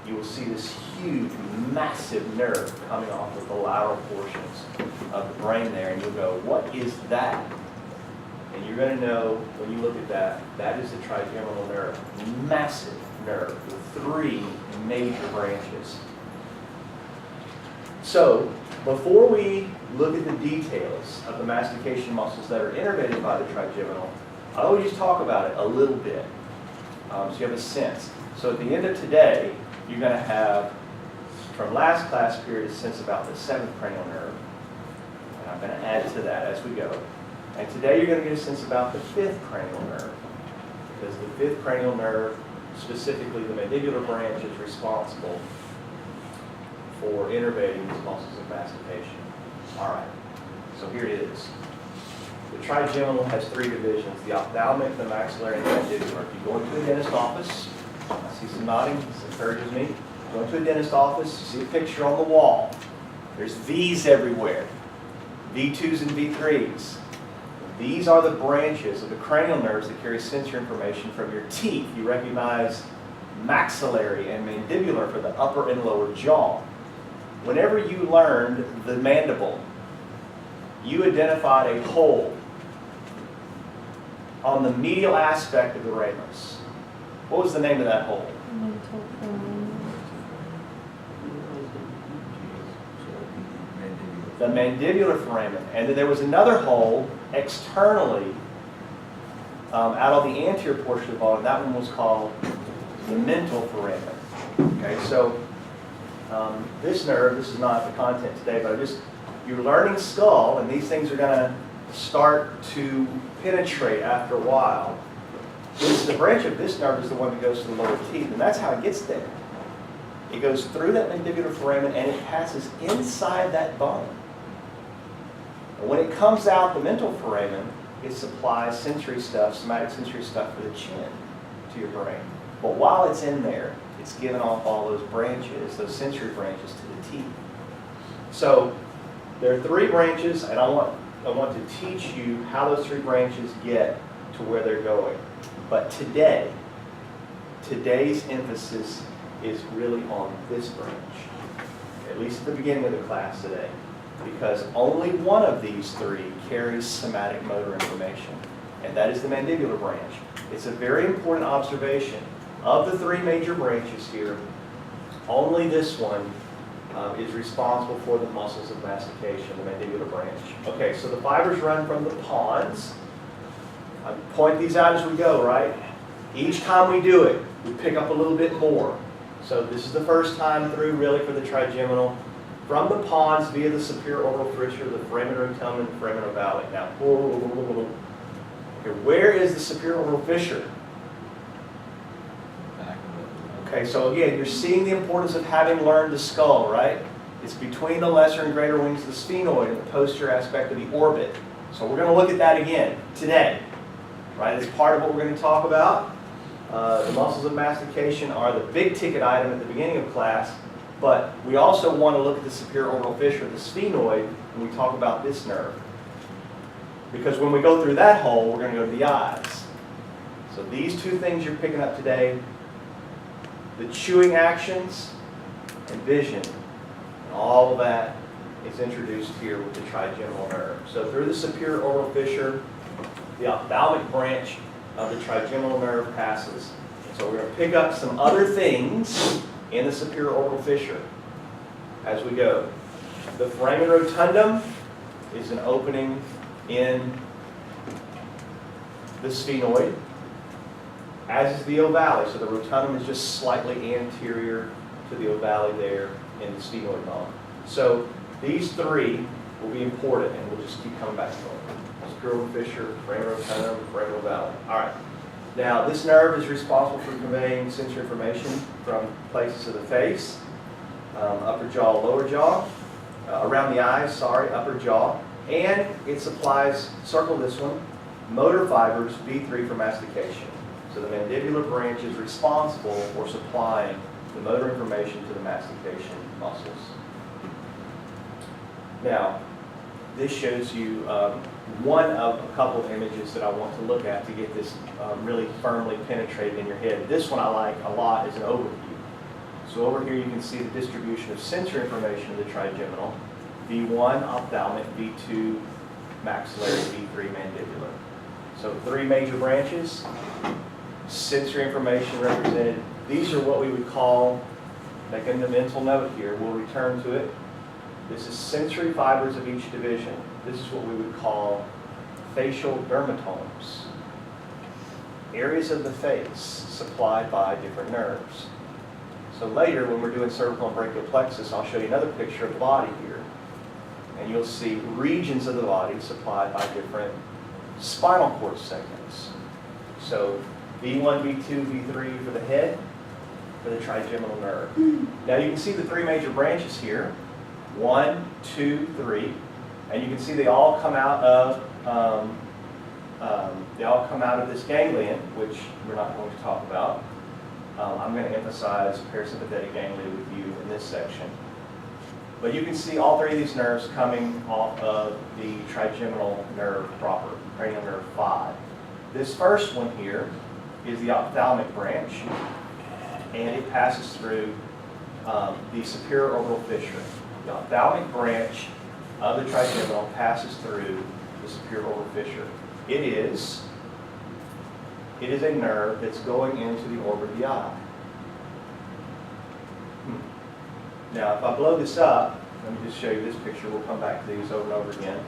you will see this huge, massive nerve coming off of the lateral portions of the brain there, and you'll go, what is that? And you're going to know when you look at that, that is the trigeminal nerve. Massive nerve with 3 major branches. So, before we look at the details of the mastication muscles that are innervated by the trigeminal, I always just talk about it a little bit, so you have a sense. So at the end of today, you're going to have, from last class period, a sense about the 7th cranial nerve. And I'm going to add to that as we go. And today you're going to get a sense about the 5th cranial nerve. Because the 5th cranial nerve, specifically the mandibular branch, is responsible for innervating these muscles of mastication. All right, so here it is. The trigeminal has 3 divisions, the ophthalmic, the maxillary, and the mandibular. If you go into a dentist office, I see some nodding, this encourages me. Go into a dentist office, you see a picture on the wall. There's V's everywhere, V2s and V3s. These are the branches of the cranial nerves that carry sensory information from your teeth. You recognize maxillary and mandibular for the upper and lower jaw. Whenever you learned the mandible, you identified a hole on the medial aspect of the ramus. What was the name of that hole? The mandibular foramen. And then there was another hole externally out on the anterior portion of the bone. That one was called the mental foramen. Okay, so this nerve, this is not the content today, but you're learning skull, and these things are going to start to penetrate after a while. The branch of this nerve is the one that goes to the lower teeth, and that's how it gets there. It goes through that mandibular foramen, and it passes inside that bone. And when it comes out the mental foramen, it supplies sensory stuff, somatic sensory stuff for the chin to your brain. But while it's in there, it's giving off all those branches, those sensory branches to the teeth. So there are 3 branches, and I want to teach you how those 3 branches get to where they're going. But today's emphasis is really on this branch, at least at the beginning of the class today, because only one of these 3 carries somatic motor information, and that is the mandibular branch. It's a very important observation. Of the 3 major branches here, only this one is responsible for the muscles of mastication, the mandibular branch. Okay, so the fibers run from the pons. I point these out as we go, right? Each time we do it, we pick up a little bit more. So this is the first time through, really, for the trigeminal. From the pons via the superior orbital fissure, the foramen rotundum, and the foramen ovale. Now, okay, where is the superior orbital fissure? Okay, so again, you're seeing the importance of having learned the skull, right? It's between the lesser and greater wings of the sphenoid and the posterior aspect of the orbit. So we're going to look at that again today, right? As part of what we're going to talk about. The muscles of mastication are the big ticket item at the beginning of class, but we also want to look at the superior orbital fissure, the sphenoid, when we talk about this nerve. Because when we go through that hole, we're going to go to the eyes. So these 2 things you're picking up today, the chewing actions and vision, and all of that is introduced here with the trigeminal nerve. So through the superior orbital fissure, the ophthalmic branch of the trigeminal nerve passes. So we're going to pick up some other things in the superior orbital fissure as we go. The foramen rotundum is an opening in the sphenoid, as is the ovale. So the rotundum is just slightly anterior to the ovale there in the sphenoid bone. So these 3 will be important, and we'll just keep coming back to them. Superior fissure, foramen rotundum, foramen ovale. All right. Now, this nerve is responsible for conveying sensory information from places of the face, upper jaw, lower jaw, around the eyes, upper jaw, and it supplies, circle this one, motor fibers, B3 for mastication. So the mandibular branch is responsible for supplying the motor information to the mastication muscles. Now, this shows you one of a couple of images that I want to look at to get this really firmly penetrated in your head. This one I like a lot as an overview. So over here you can see the distribution of sensory information of the trigeminal. V1 ophthalmic, V2 maxillary, V3 mandibular. So 3 major branches, sensory information represented. These are what we would call, making the mental note here, we'll return to it. This is sensory fibers of each division. This is what we would call facial dermatomes. Areas of the face supplied by different nerves. So later, when we're doing cervical and brachial plexus, I'll show you another picture of the body here. And you'll see regions of the body supplied by different spinal cord segments. So V1, V2, V3 for the head, for the trigeminal nerve. Now you can see the 3 major branches here. 1, 2, 3. And you can see they all come out of this ganglion, which we're not going to talk about. I'm going to emphasize parasympathetic ganglia with you in this section. But you can see all 3 of these nerves coming off of the trigeminal nerve proper, cranial nerve 5. This first one here is the ophthalmic branch, and it passes through the superior orbital fissure. The ophthalmic branch of the trigeminal passes through the superior orbital fissure. It is a nerve that's going into the orbit of the eye. Now, if I blow this up, let me just show you this picture. We'll come back to these over and over again.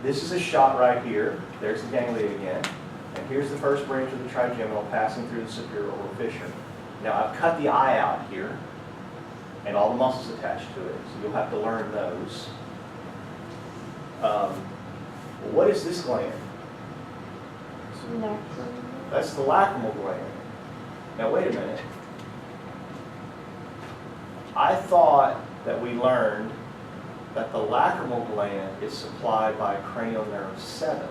This is a shot right here. There's the ganglia again. And here's the first branch of the trigeminal passing through the superior orbital fissure. Now, I've cut the eye out here and all the muscles attached to it, so you'll have to learn those. What is this gland? That's the lacrimal gland. Now, wait a minute. I thought that we learned that the lacrimal gland is supplied by cranial nerve 7.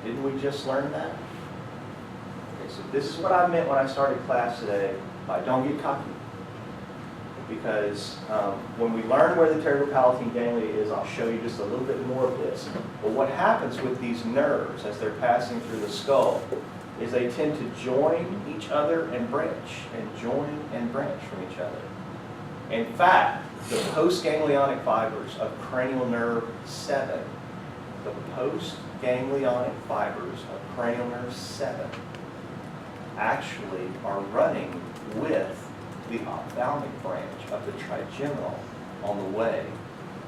Didn't we just learn that? Okay, so this is what I meant when I started class today by don't get cocky. Because when we learn where the pterygopalatine ganglia is, I'll show you just a little bit more of this. But what happens with these nerves as they're passing through the skull is they tend to join each other and branch, and join and branch from each other. In fact, the postganglionic fibers of cranial nerve 7, the postganglionic fibers of cranial nerve 7 actually are running with the ophthalmic branch of the trigeminal on the way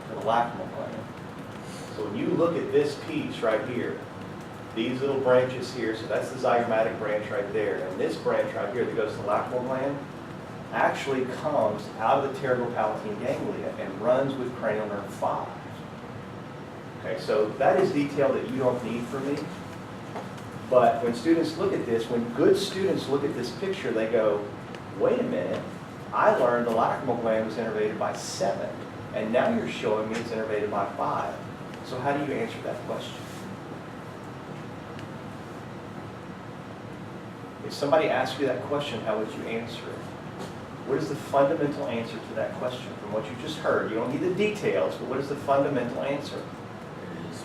to the lacrimal gland. So when you look at this piece right here, these little branches here, so that's the zygomatic branch right there, and this branch right here that goes to the lacrimal gland actually comes out of the pterygopalatine ganglia and runs with cranial nerve 5. Okay, so that is detail that you don't need from me. But when students look at this, when good students look at this picture, they go, wait a minute, I learned the lacrimal gland was innervated by 7, and now you're showing me it's innervated by 5. So how do you answer that question? If somebody asked you that question, how would you answer it? What is the fundamental answer to that question from what you just heard? You don't need the details, but what is the fundamental answer? It is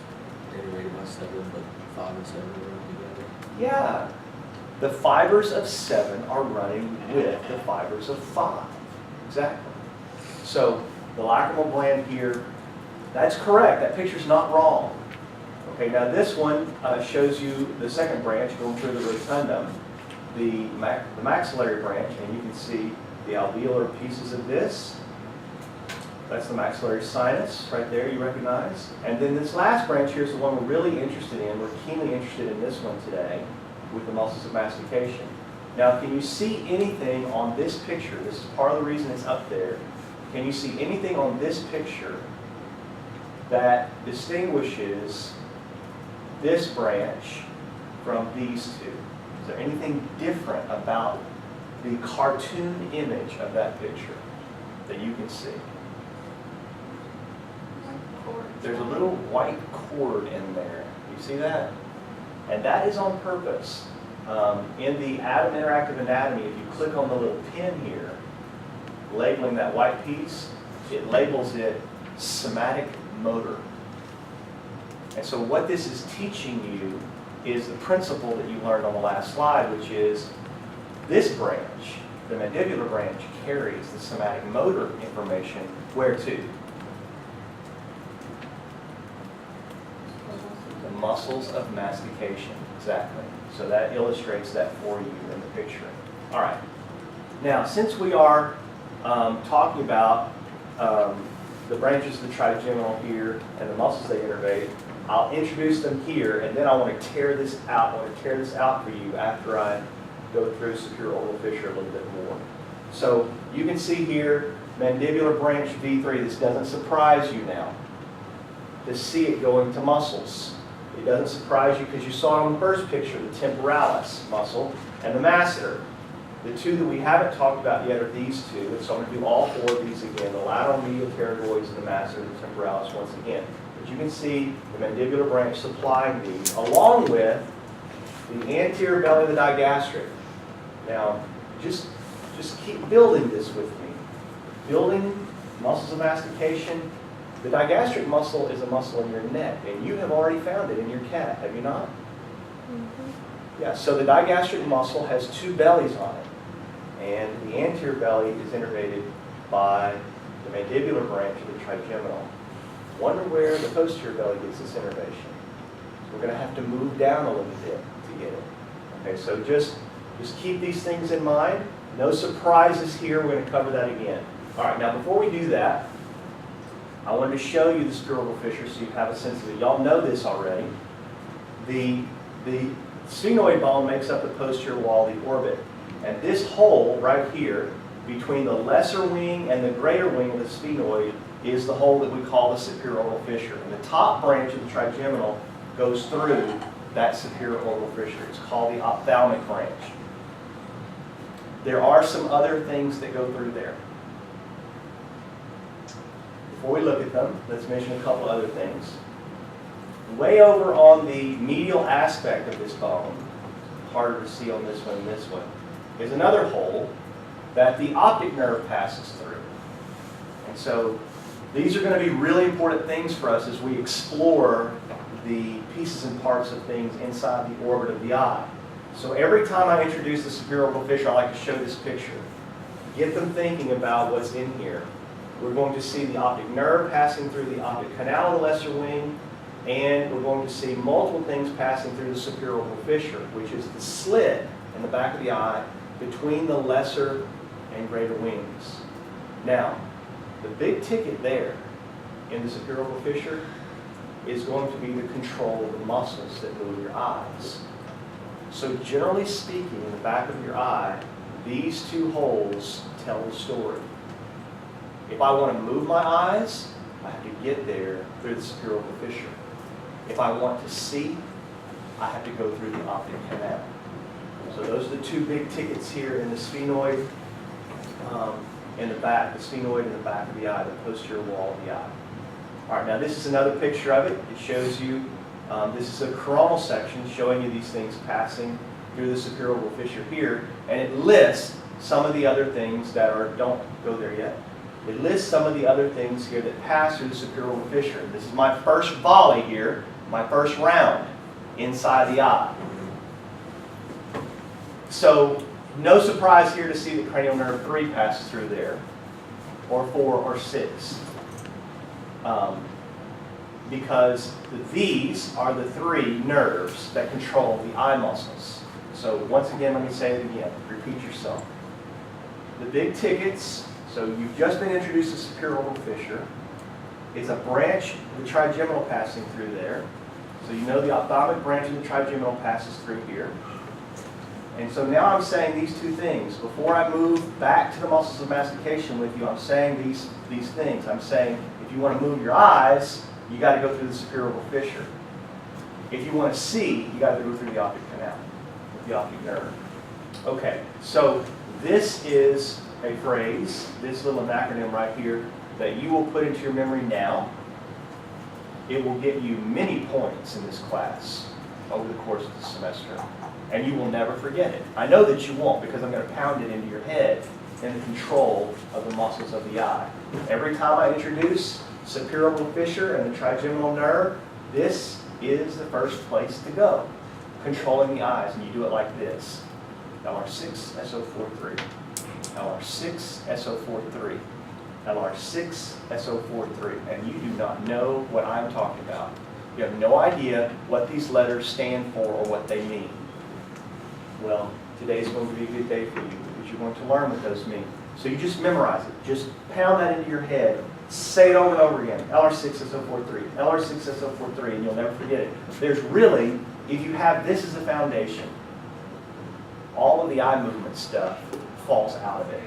innervated by 7, but 5 and 7 are together. Yeah. The fibers of 7 are running with the fibers of 5. Exactly. So the lacrimal gland here, that's correct. That picture's not wrong. Okay, now this one shows you the second branch going through the rotundum, the maxillary branch, and you can see the alveolar pieces of this. That's the maxillary sinus right there, you recognize. And then this last branch here is the one we're really interested in. We're keenly interested in this one today with the muscles of mastication. Now, can you see anything on this picture? This is part of the reason it's up there. Can you see anything on this picture that distinguishes this branch from these two? Is there anything different about the cartoon image of that picture that you can see? There's a little white cord in there. You see that? And that is on purpose. In the Atom Interactive Anatomy, if you click on the little pin here, labeling that white piece, it labels it somatic motor. And so what this is teaching you is the principle that you learned on the last slide, which is this branch the mandibular branch carries the somatic motor information where to? The muscles of mastication, exactly. So that illustrates that for you in the picture. All right. Now, since we are talking about the branches of the trigeminal here and the muscles they innervate, I'll introduce them here, and then I want to tear this out. I want to tear this out for you after I go through superior orbital fissure a little bit more. So you can see here, mandibular branch V3. This doesn't surprise you now to see it going to muscles. It doesn't surprise you because you saw it on the first picture, the temporalis muscle and the masseter. The two that we haven't talked about yet are these two, and so I'm going to do all four of these again, the lateral medial pterygoids and the masseter, the temporalis once again. But you can see the mandibular branch supplying these, along with the anterior belly of the digastric. Now, just keep building this with me. Building muscles of mastication. The digastric muscle is a muscle in your neck, and you have already found it in your cat, have you not? Mm-hmm. Yeah, so the digastric muscle has two bellies on it, and the anterior belly is innervated by the mandibular branch of the trigeminal. Wonder where the posterior belly gets this innervation. So we're going to have to move down a little bit to get it. Okay, so just keep these things in mind. No surprises here. We're going to cover that again. All right, now before we do that, I wanted to show you the superior orbital fissure so you have a sense of it. Y'all know this already. The sphenoid bone makes up the posterior wall of the orbit. And this hole right here, between the lesser wing and the greater wing of the sphenoid, is the hole that we call the superior orbital fissure. And the top branch of the trigeminal goes through that superior orbital fissure. It's called the ophthalmic branch. There are some other things that go through there. Before we look at them, let's mention a couple other things. Way over on the medial aspect of this bone, harder to see on this one and this one, is another hole that the optic nerve passes through. And so these are going to be really important things for us as we explore the pieces and parts of things inside the orbit of the eye. So every time I introduce the superior orbital fissure, I like to show this picture. Get them thinking about what's in here. We're going to see the optic nerve passing through the optic canal of the lesser wing, and we're going to see multiple things passing through the superior orbital fissure, which is the slit in the back of the eye between the lesser and greater wings. Now, the big ticket there in the superior orbital fissure is going to be the control of the muscles that move your eyes. So generally speaking, in the back of your eye, these two holes tell the story. If I want to move my eyes, I have to get there through the superior orbital fissure. If I want to see, I have to go through the optic canal. So those are the two big tickets here in the sphenoid in the back, the sphenoid in the back of the eye, the posterior wall of the eye. All right, now this is another picture of it. It shows you, this is a coronal section showing you these things passing through the superior orbital fissure here, and it lists some of the other things that are, don't go there yet. It lists some of the other things here that pass through the superior orbital fissure. This is my first volley here, my first round inside the eye. So no surprise here to see that cranial nerve 3 passes through there, or 4 or 6. Because these are the 3 nerves that control the eye muscles. So once again, let me say it again, repeat yourself. The big tickets. So you've just been introduced to superior orbital fissure. It's a branch of the trigeminal passing through there. So you know the ophthalmic branch of the trigeminal passes through here. And so now I'm saying these two things. Before I move back to the muscles of mastication with you, I'm saying these things. I'm saying if you want to move your eyes, you got to go through the superior orbital fissure. If you want to see, you got to go through the optic canal, the optic nerve. Okay, so this is a phrase, this little acronym right here, that you will put into your memory now. It will get you many points in this class over the course of the semester, and you will never forget it. I know that you won't, because I'm going to pound it into your head in the control of the muscles of the eye. Every time I introduce superior orbital fissure and the trigeminal nerve, this is the first place to go, controlling the eyes, and you do it like this. LR6, SO43. LR6SO43. LR6SO43. And you do not know what I'm talking about. You have no idea what these letters stand for or what they mean. Well, today's going to be a good day for you because you're going to learn what those mean. So you just memorize it. Just pound that into your head. Say it over and over again. LR6SO43, LR6SO43, and you'll never forget it. There's really, if you have this as a foundation, all of the eye movement stuff falls out of it.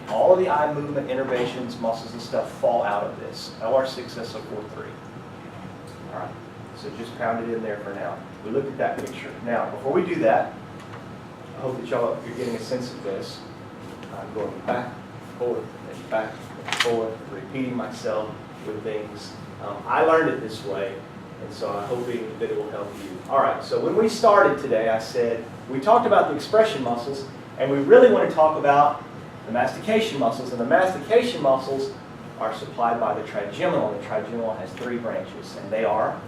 All of the eye movement innervations, muscles, and stuff fall out of this. LR6SO43. All right. So just pound it in there for now. We looked at that picture. Now, before we do that, I hope that you're getting a sense of this. I'm going back, forward, and back, forward, repeating myself with things. I learned it this way, and so I'm hoping that it will help you. All right, so when we started today, I said, we talked about the expression muscles, and we really want to talk about the mastication muscles, and the mastication muscles are supplied by the trigeminal, and the trigeminal has 3 branches, and they are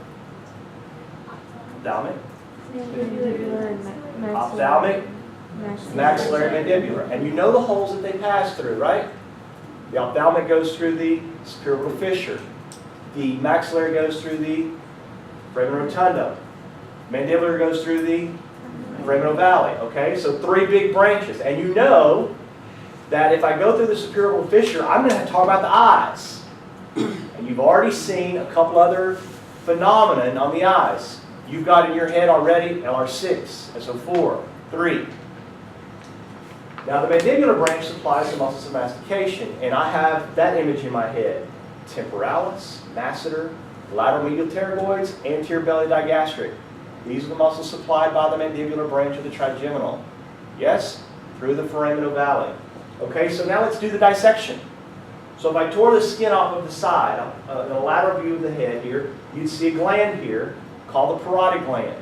ophthalmic, ophthalmic, maxillary, mandibular. And you know the holes that they pass through, right? The ophthalmic goes through the superior fissure. The maxillary goes through the foramen rotundum. Mandibular goes through the foramen valley. Okay, so 3 big branches. And you know that if I go through the superior fissure, I'm going to have to talk about the eyes. And you've already seen a couple other phenomena on the eyes. You've got in your head already LR6, SO4, 3. Now the mandibular branch supplies the muscles of mastication, and I have that image in my head. Temporalis, masseter, lateral medial pterygoids, anterior belly digastric. These are the muscles supplied by the mandibular branch of the trigeminal. Yes? Through the foramen valley. Okay, so now let's do the dissection. So if I tore the skin off of the side, in a lateral view of the head here, you'd see a gland here called the parotid gland.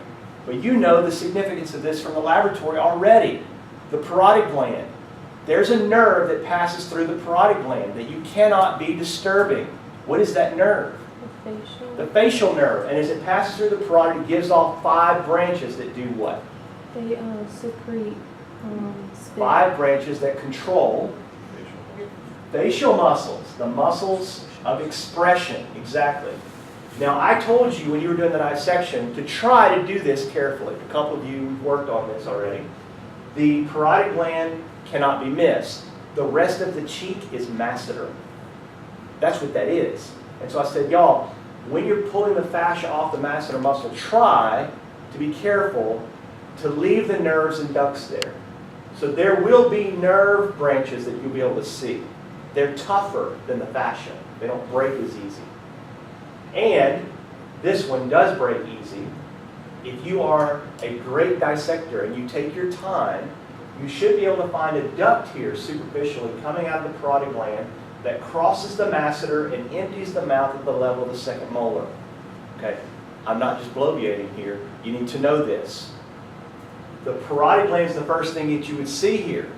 But you know the significance of this from the laboratory already. The parotid gland. There's a nerve that passes through the parotid gland that you cannot be disturbing. What is that nerve? The facial. The facial nerve. And as it passes through the parotid, it gives off 5 branches that do what? They secrete spit. 5 branches that control facial muscles, the muscles of expression. Exactly. Now, I told you when you were doing the dissection to try to do this carefully. A couple of you worked on this already. The parotid gland cannot be missed. The rest of the cheek is masseter. That's what that is. And so I said, y'all, when you're pulling the fascia off the masseter muscle, try to be careful to leave the nerves and ducts there. So there will be nerve branches that you'll be able to see. They're tougher than the fascia. They don't break as easy. And this one does break easy. If you are a great dissector and you take your time, you should be able to find a duct here superficially coming out of the parotid gland that crosses the masseter and empties the mouth at the level of the second molar. Okay, I'm not just bloviating here. You need to know this. The parotid gland is the first thing that you would see here.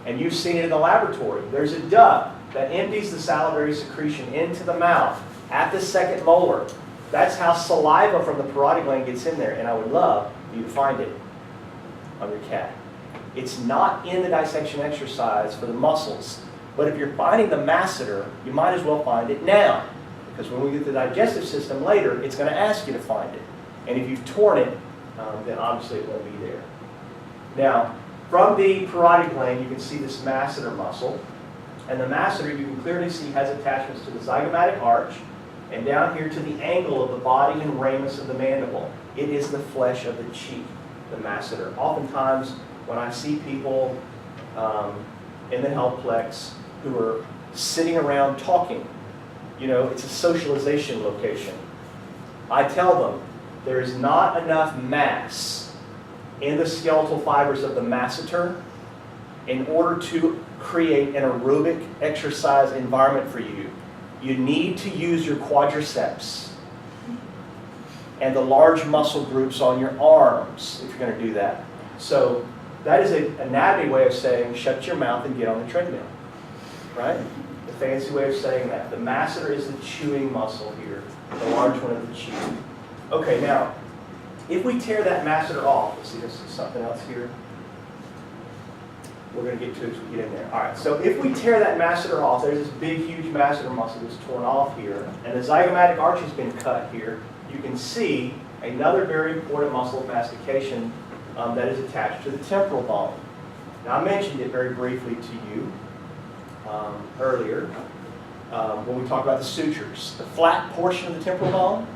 And you've seen it in the laboratory. There's a duct that empties the salivary secretion into the mouth at the second molar. That's how saliva from the parotid gland gets in there, and I would love you to find it on your cat. It's not in the dissection exercise for the muscles, but if you're finding the masseter, you might as well find it now, because when we get to the digestive system later, it's going to ask you to find it. And if you've torn it, then obviously it won't be there. Now, from the parotid gland, you can see this masseter muscle, and the masseter you can clearly see has attachments to the zygomatic arch, and down here to the angle of the body and ramus of the mandible. It is the flesh of the cheek, the masseter. Oftentimes, when I see people in the healthplex who are sitting around talking, you know, it's a socialization location. I tell them there is not enough mass in the skeletal fibers of the masseter in order to create an aerobic exercise environment for you. You need to use your quadriceps and the large muscle groups on your arms if you're going to do that. So that is an anatomy way of saying shut your mouth and get on the treadmill, right? The fancy way of saying that. The masseter is the chewing muscle here, the large one of the cheek. Okay, now, if we tear that masseter off, let's see, this is something else here. we're going to get to as we get in there. All right, so if we tear that masseter off, there's this big, huge masseter muscle that's torn off here, and the zygomatic arch has been cut here. You can see another very important muscle of mastication that is attached to the temporal bone. Now, I mentioned it very briefly to you earlier when we talked about the sutures. The flat portion of the temporal bone,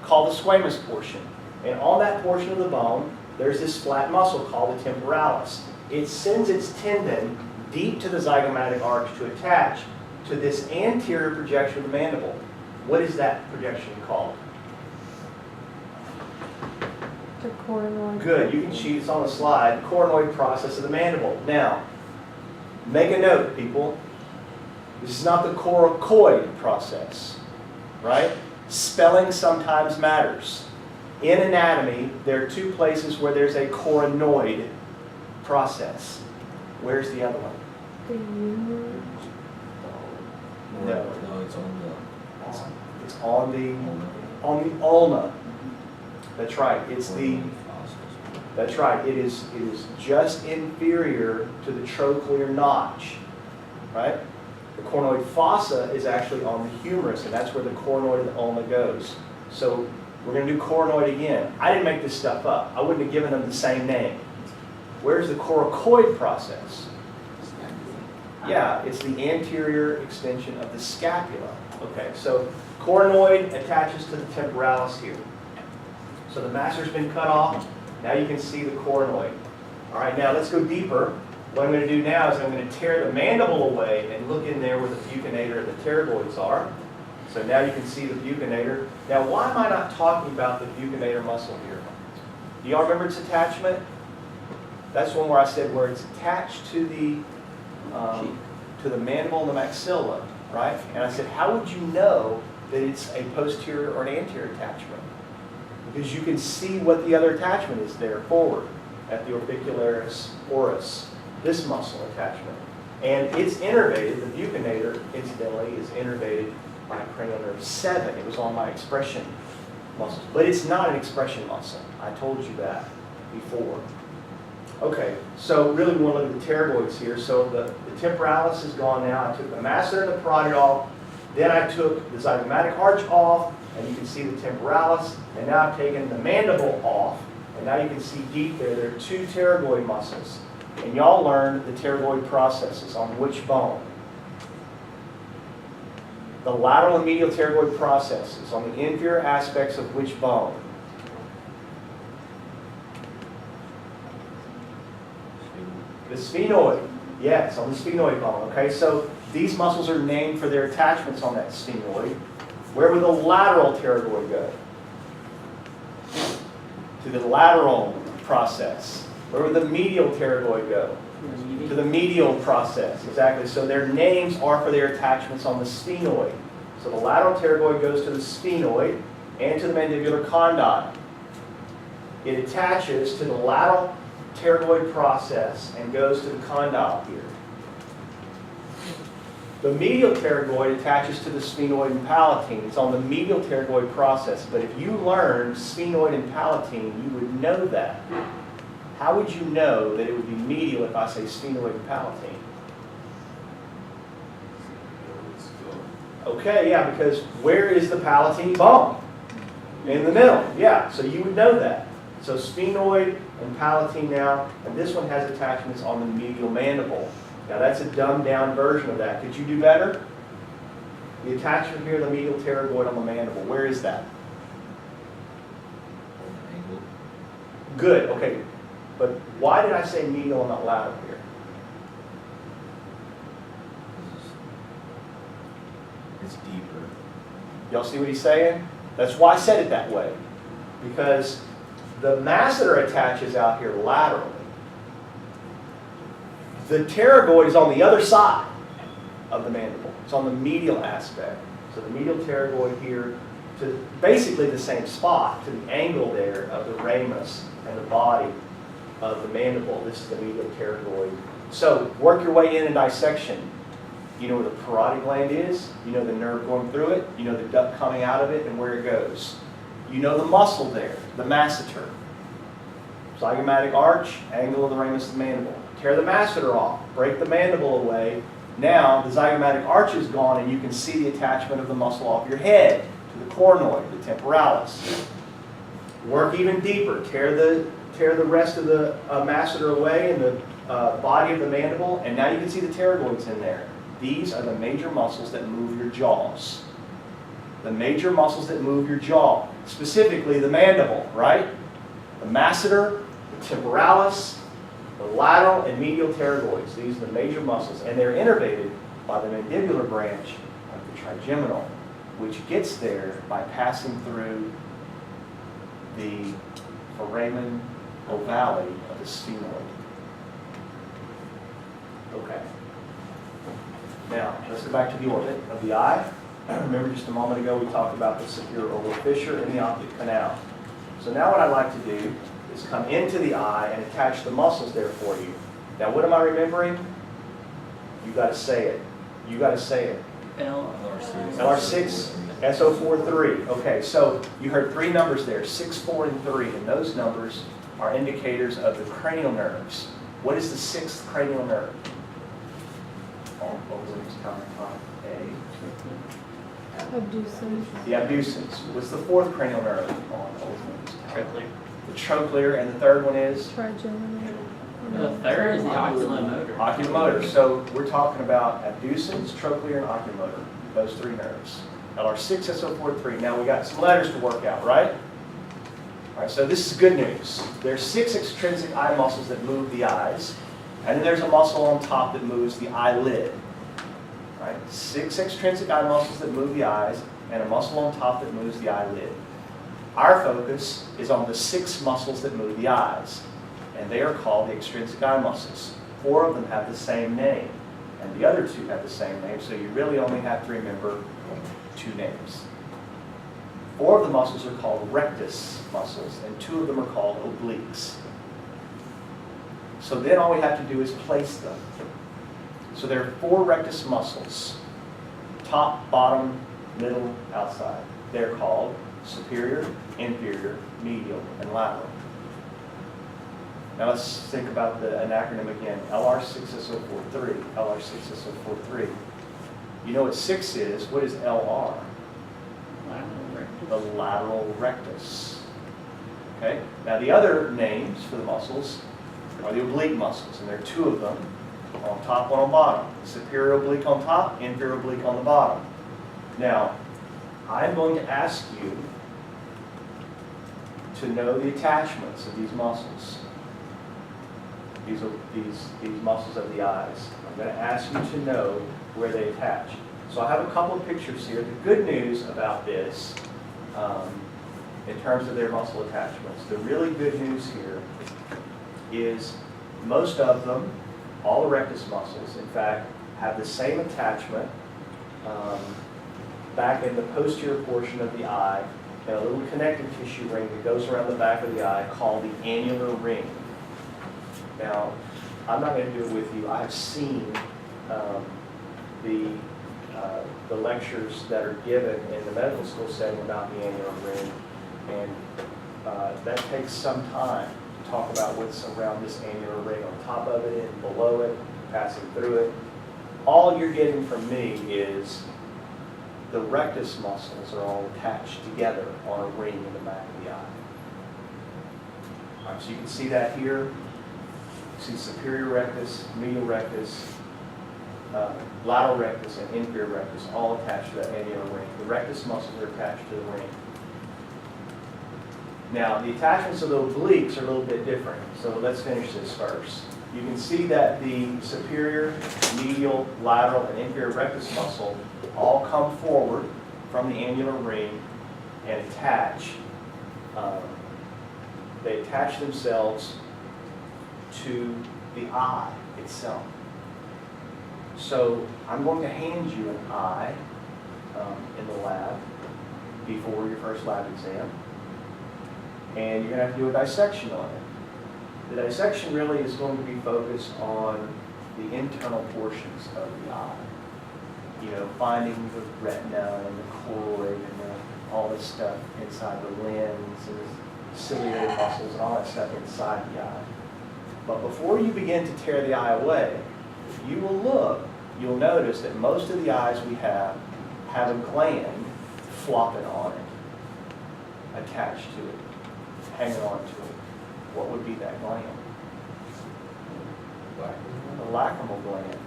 called the squamous portion. And on that portion of the bone, there's this flat muscle called the temporalis. It sends its tendon deep to the zygomatic arch to attach to this anterior projection of the mandible. What is that projection called? The coronoid. Good, you can see it's on the slide, coronoid process of the mandible. Now, make a note, people. This is not the coracoid process, right? Spelling sometimes matters. In anatomy, there are two places where there's a coronoid process. Where's the other one? The humerus. No. No, it's on It's on the the. on the ulna. That's right. It's the That's right. It is just inferior to the trochlear notch, right? The coronoid fossa is actually on the humerus, and that's where the coronoid of the ulna goes. So we're going to do coronoid again. I didn't make this stuff up. I wouldn't have given them the same name. Where's the coracoid process? Yeah, it's the anterior extension of the scapula. Okay, so coronoid attaches to the temporalis here. So the masseter's been cut off. Now you can see the coronoid. All right, now let's go deeper. What I'm going to do now is I'm going to tear the mandible away and look in there where the buccinator and the pterygoids are. So now you can see the buccinator. Now, why am I not talking about the buccinator muscle here? Do y'all remember its attachment? That's one where I said where it's attached to the mandible and the maxilla, right? And I said, how would you know that it's a posterior or an anterior attachment? Because you can see what the other attachment is there forward at the orbicularis oris, this muscle attachment. And it's innervated, the buccinator, incidentally, is innervated by cranial nerve 7. It was on my expression muscles. But it's not an expression muscle. I told you that before. Okay, so really we want to look at the pterygoids here. So the temporalis is gone now. I took the masseter and the parotid off. Then I took the zygomatic arch off, and you can see the temporalis. And now I've taken the mandible off. And now you can see deep there, there are two pterygoid muscles. And y'all learned the pterygoid processes on which bone? The lateral and medial pterygoid processes on the inferior aspects of which bone? The sphenoid. Yes, on the sphenoid bone. Okay, so these muscles are named for their attachments on that sphenoid. Where would the lateral pterygoid go? To the lateral process. Where would the medial pterygoid go? To the medial process, exactly. So their names are for their attachments on the sphenoid. So the lateral pterygoid goes to the sphenoid and to the mandibular condyle. It attaches to the lateral pterygoid process and goes to the condyle here. The medial pterygoid attaches to the sphenoid and palatine. It's on the medial pterygoid process. But if you learned sphenoid and palatine, you would know that. How would you know that it would be medial if I say sphenoid and palatine? Okay, yeah, because where is the palatine bone? In the middle, yeah, so you would know that. So sphenoid and palatine now, and this one has attachments on the medial mandible. Now that's a dumbed down version of that. Could you do better? The attachment here, the medial pterygoid on the mandible, where is that? Good, okay. But why did I say medial and not lateral here? It's deeper. Y'all see what he's saying? That's why I said it that way. Because the masseter attaches out here laterally. The pterygoid is on the other side of the mandible. It's on the medial aspect. So the medial pterygoid here to basically the same spot, to the angle there of the ramus and the body of the mandible. This is the medial pterygoid. So work your way in dissection. You know where the parotid gland is. You know the nerve going through it. You know the duct coming out of it and where it goes. You know the muscle there, the masseter. Zygomatic arch, angle of the ramus of the mandible. tear the masseter off, break the mandible away. Now the zygomatic arch is gone and you can see the attachment of the muscle off your head to the coronoid, the temporalis. Work even deeper, tear the rest of the masseter away and the body of the mandible, and now you can see the pterygoids in there. These are the major muscles that move your jaws. The major muscles that move your jaw, specifically the mandible, right? The masseter, the temporalis, the lateral and medial pterygoids. These are the major muscles, and they're innervated by the mandibular branch of the trigeminal, which gets there by passing through the foramen ovale of the sphenoid. Okay. Now, let's go back to the orbit of the eye. Remember just a moment ago we talked about the superior orbital fissure in the optic canal. So now what I'd like to do is come into the eye and attach the muscles there for you. Now what am I remembering? You got to say it. You got to say it. LR6. LR6, SO43. Okay, so you heard three numbers there, 6, 4, and 3, and those numbers are indicators of the cranial nerves. What is the sixth cranial nerve? Abducens. The abducens. What's the fourth cranial nerve? Trochlear. The trochlear, and the third one is? Trigeminal. The third is the oculomotor. Oculomotor. So we're talking about abducens, trochlear, and oculomotor. Those three nerves. LR6, SO43. Now we got some letters to work out, right? All right, so this is good news. There's 6 extrinsic eye muscles that move the eyes, and then there's a muscle on top that moves the eyelid. Right? 6 extrinsic eye muscles that move the eyes, and a muscle on top that moves the eyelid. Our focus is on the 6 muscles that move the eyes, and they are called the extrinsic eye muscles. 4 of them have the same name, and the other 2 have the same name, so you really only have to remember 2 names. 4 of the muscles are called rectus muscles, and 2 of them are called obliques. So then all we have to do is place them. So there are 4 rectus muscles, top, bottom, middle, outside. They're called superior, inferior, medial, and lateral. Now let's think about an acronym again. LR6SO43, LR6SO43. You know what 6 is. What is LR? The lateral rectus. Okay? Now the other names for the muscles are the oblique muscles, and there are 2 of them, on top, one on bottom. Superior oblique on top, inferior oblique on the bottom. Now, I'm going to ask you to know the attachments of these muscles. These muscles of the eyes. I'm going to ask you to know where they attach. So I have a couple of pictures here. The good news about this, in terms of their muscle attachments, the really good news here is most of them, all the rectus muscles, in fact, have the same attachment back in the posterior portion of the eye, and a little connective tissue ring that goes around the back of the eye called the annular ring. Now, I'm not going to do it with you. I've seen the lectures that are given in the medical school setting about the annular ring, and that takes some time to talk about what's around this annular ring, on top of it and below it, passing through it. All you're getting from me is the rectus muscles are all attached together on a ring in the back of the eye. All right, so you can see that here. You see superior rectus, medial rectus, lateral rectus, and inferior rectus all attached to that annular ring. The rectus muscles are attached to the ring. Now, the attachments of the obliques are a little bit different, so let's finish this first. You can see that the superior, medial, lateral, and inferior rectus muscle all come forward from the annular ring and attach. They attach themselves to the eye itself. So I'm going to hand you an eye in the lab before your first lab exam, and you're going to have to do a dissection on it. The dissection really is going to be focused on the internal portions of the eye. You know, finding the retina and the choroid and all this stuff inside the lens and the ciliary muscles and all that stuff inside the eye. But before you begin to tear the eye away, if you will look, you'll notice that most of the eyes we have a gland flopping on it, attached to it, hanging on to it. What would be that gland? The lacrimal gland.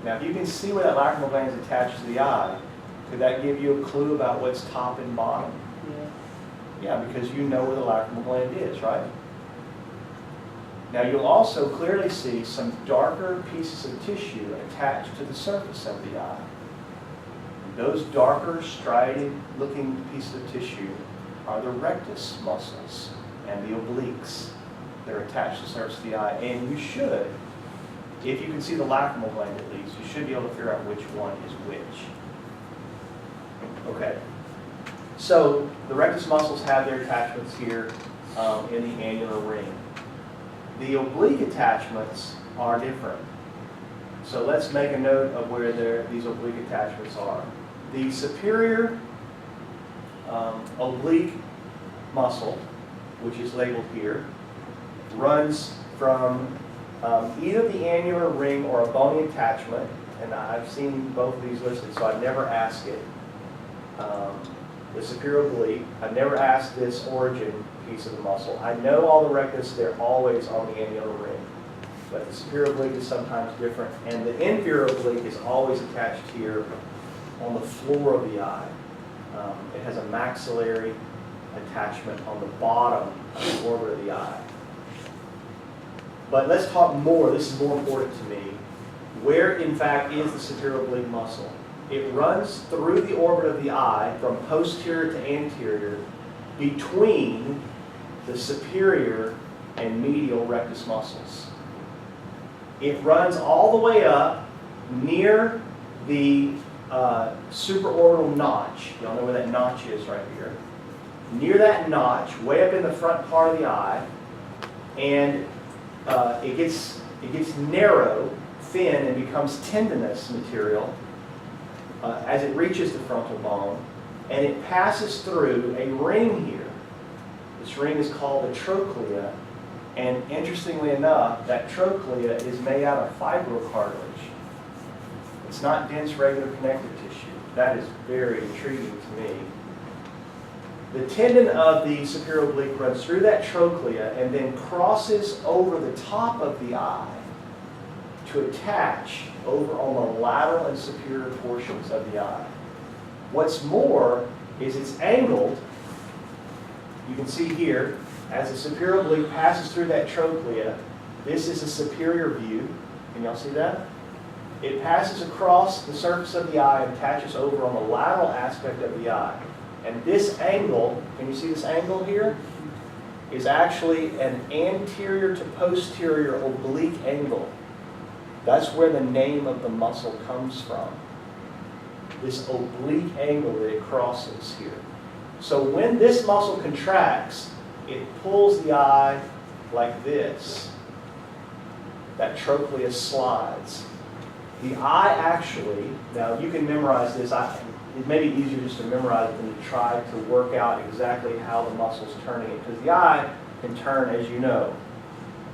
Now, if you can see where that lacrimal gland is attached to the eye, could that give you a clue about what's top and bottom? Yeah, because you know where the lacrimal gland is, right? Now, you'll also clearly see some darker pieces of tissue attached to the surface of the eye. Those darker, striated-looking pieces of tissue are the rectus muscles and the obliques. They're attached to the surface of the eye, and you should, if you can see the lacrimal gland at least, you should be able to figure out which one is which. Okay. So the rectus muscles have their attachments here in the annular ring. The oblique attachments are different. So let's make a note of where these oblique attachments are. The superior oblique muscle, which is labeled here, runs from either the annular ring or a bony attachment, and I've seen both of these listed, so I've never asked it. The superior oblique, I've never asked this origin piece of the muscle. I know all the rectus, they're always on the annular ring, but the superior oblique is sometimes different, and the inferior oblique is always attached here on the floor of the eye. It has a maxillary attachment on the bottom of the orbit of the eye. But let's talk more, this is more important to me. Where, in fact, is the superior oblique muscle? It runs through the orbit of the eye from posterior to anterior between the superior and medial rectus muscles. It runs all the way up near the supraorbital notch. Y'all know where that notch is right here. Near that notch, way up in the front part of the eye, and it gets narrow, thin, and becomes tendinous material as it reaches the frontal bone, and it passes through a ring here. This ring is called the trochlea, and interestingly enough, that trochlea is made out of fibrocartilage. It's not dense, regular connective tissue. That is very intriguing to me. The tendon of the superior oblique runs through that trochlea and then crosses over the top of the eye to attach over on the lateral and superior portions of the eye. What's more is it's angled. You can see here, as the superior oblique passes through that trochlea, this is a superior view. Can y'all see that? It passes across the surface of the eye and attaches over on the lateral aspect of the eye. And this angle, can you see this angle here? Is actually an anterior to posterior oblique angle. That's where the name of the muscle comes from. This oblique angle that it crosses here. So when this muscle contracts, it pulls the eye like this. That trochlea slides. The eye actually, now you can memorize this. It may be easier just to memorize it than to try to work out exactly how the muscle's turning it. Because the eye can turn, as you know,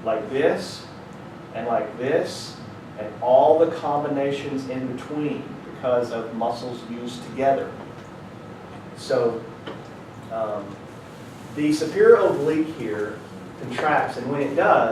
like this, and all the combinations in between because of muscles used together. So the superior oblique here contracts, and when it does,